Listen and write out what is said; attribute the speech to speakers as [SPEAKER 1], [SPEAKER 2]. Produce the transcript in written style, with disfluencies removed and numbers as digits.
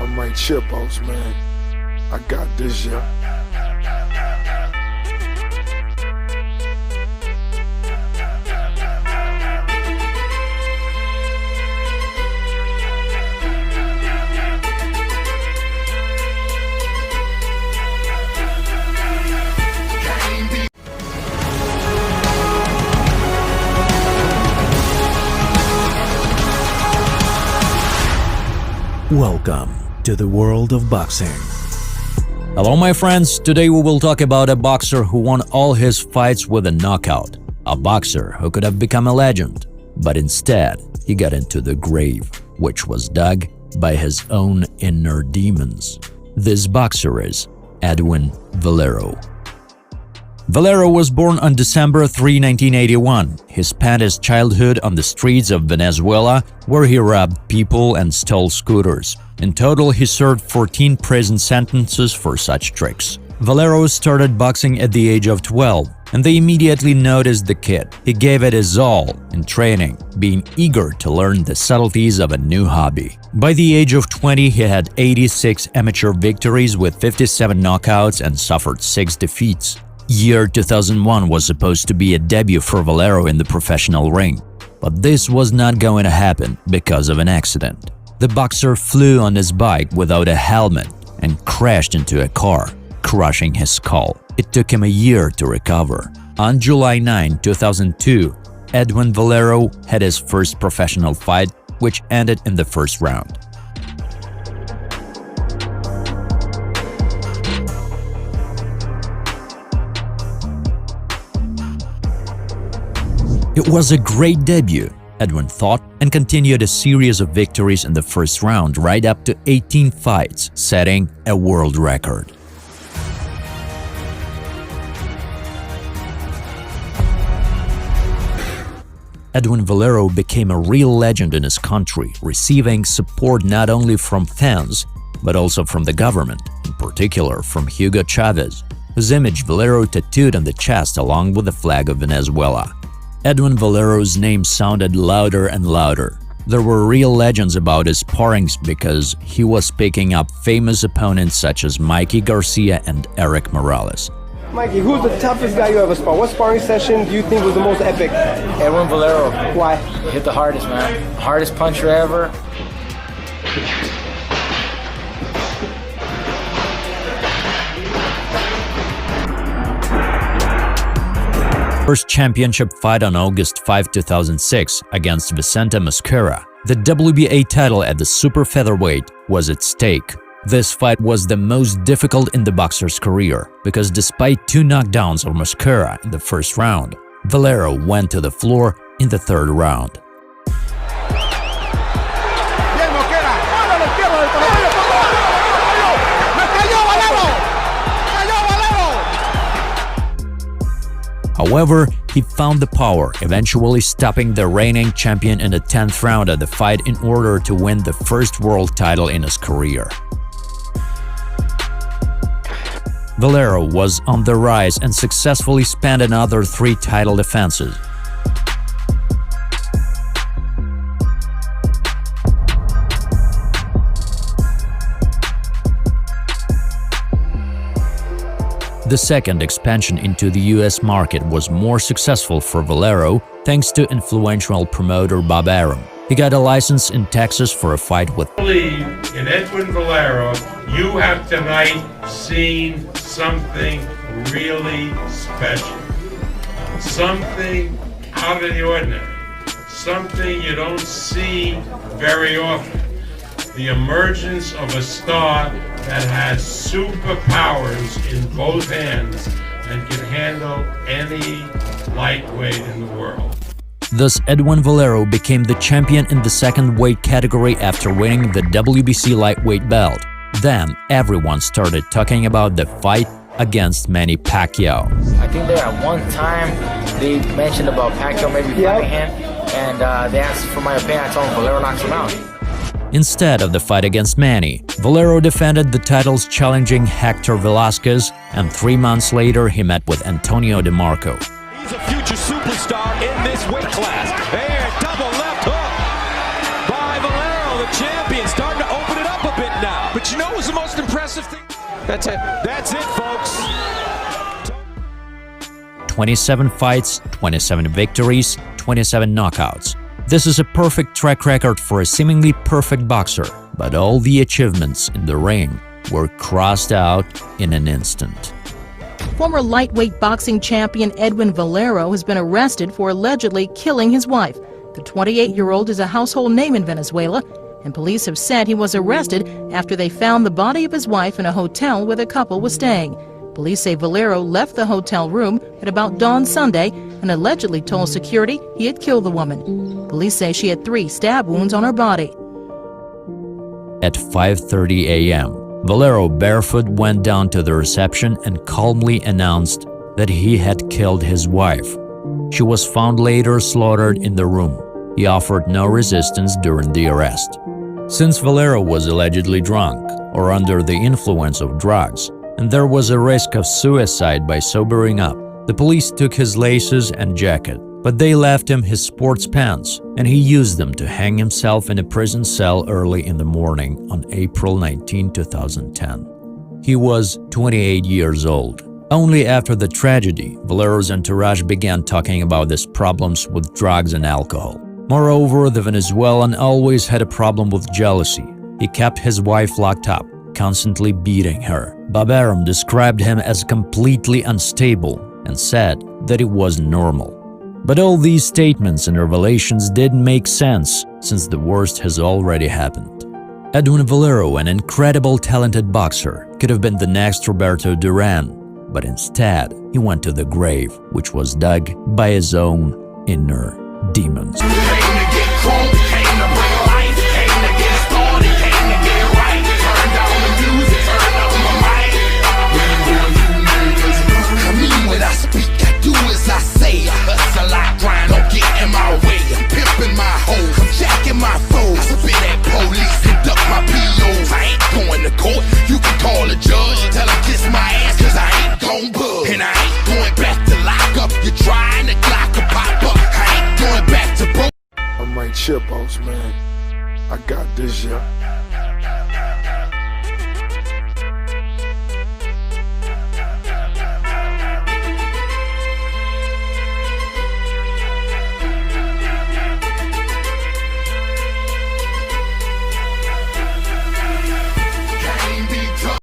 [SPEAKER 1] I'm right chipos, man. I got this, yeah.
[SPEAKER 2] Welcome to the world of boxing. Hello my friends, today we will talk about a boxer who won all his fights with a knockout. A boxer who could have become a legend, but instead he got into the grave, which was dug by his own inner demons. This boxer is Edwin Valero. Valero was born on December 3, 1981. He spent his childhood on the streets of Venezuela, where he robbed people and stole scooters. In total, he served 14 prison sentences for such tricks. Valero started boxing at the age of 12, and they immediately noticed the kid. He gave it his all in training, being eager to learn the subtleties of a new hobby. By the age of 20, he had 86 amateur victories with 57 knockouts and suffered 6 defeats. Year 2001 was supposed to be a debut for Valero in the professional ring, but this was not going to happen because of an accident. The boxer flew on his bike without a helmet and crashed into a car, crushing his skull. It took him a year to recover. On July 9, 2002, Edwin Valero had his first professional fight, which ended in the first round. It was a great debut, Edwin thought, and continued a series of victories in the first round right up to 18 fights, setting a world record. Edwin Valero became a real legend in his country, receiving support not only from fans, but also from the government, in particular from Hugo Chavez, whose image Valero tattooed on the chest along with the flag of Venezuela. Edwin Valero's name sounded louder and louder. There were real legends about his sparrings because he was picking up famous opponents such as Mikey Garcia and Eric Morales.
[SPEAKER 3] Mikey, who's the toughest guy you ever sparred? What sparring session do you think was the most epic?
[SPEAKER 4] Edwin Valero.
[SPEAKER 3] Why?
[SPEAKER 4] He hit the hardest, man. Hardest puncher ever.
[SPEAKER 2] First championship fight on August 5, 2006 against Vicente Mosquera. The WBA title at the super featherweight was at stake. This fight was the most difficult in the boxer's career because despite 2 knockdowns of Mosquera in the first round, Valero went to the floor in the third round. However, he found the power, eventually stopping the reigning champion in the 10th round of the fight in order to win the first world title in his career. Valero was on the rise and successfully spanned another 3 title defenses. The second expansion into the US market was more successful for Valero thanks to influential promoter Bob Arum. He got a license in Texas for a fight with
[SPEAKER 5] I believe in Edwin Valero. You have tonight seen something really special. Something out of the ordinary. Something you don't see very often. The emergence of a star that has superpowers in both hands and can handle any lightweight in the world.
[SPEAKER 2] Thus, Edwin Valero became the champion in the second weight category after winning the WBC lightweight belt. Then, everyone started talking about the fight against Manny Pacquiao.
[SPEAKER 4] I think there at one time they mentioned about Pacquiao maybe fighting him, and they asked for my opinion. I told them Valero knocks him out.
[SPEAKER 2] Instead of the fight against Manny, Valero defended the titles challenging Hector Velasquez, and 3 months later he met with Antonio DeMarco.
[SPEAKER 6] He's a future superstar in this weight class. There, double left hook by Valero, the champion, starting to open it up a bit now. That's it. That's it, folks.
[SPEAKER 2] 27 fights, 27 victories, 27 knockouts. This is a perfect track record for a seemingly perfect boxer, but all the achievements in the ring were crossed out in an instant.
[SPEAKER 7] Former lightweight boxing champion Edwin Valero has been arrested for allegedly killing his wife. The 28-year-old is a household name in Venezuela, and police have said he was arrested after they found the body of his wife in a hotel where the couple was staying. Police say Valero left the hotel room at about dawn Sunday and allegedly told security he had killed the woman. Police say she had 3 stab wounds on her body.
[SPEAKER 2] At 5:30 a.m., Valero barefoot went down to the reception and calmly announced that he had killed his wife. She was found later slaughtered in the room. He offered no resistance during the arrest. Since Valero was allegedly drunk or under the influence of drugs, and there was a risk of suicide by sobering up, the police took his laces and jacket, but they left him his sports pants, and he used them to hang himself in a prison cell early in the morning on April 19, 2010. He was 28 years old. Only after the tragedy, Valero's entourage began talking about his problems with drugs and alcohol. Moreover, the Venezuelan always had a problem with jealousy. He kept his wife locked up, constantly beating her. Babaram described him as completely unstable and said that it wasn't normal. But all these statements and revelations didn't make sense since the worst has already happened. Edwin Valero, an incredible talented boxer, could have been the next Roberto Duran, but instead he went to the grave, which was dug by his own inner demons.
[SPEAKER 1] Chip boss, man. I got this, yeah.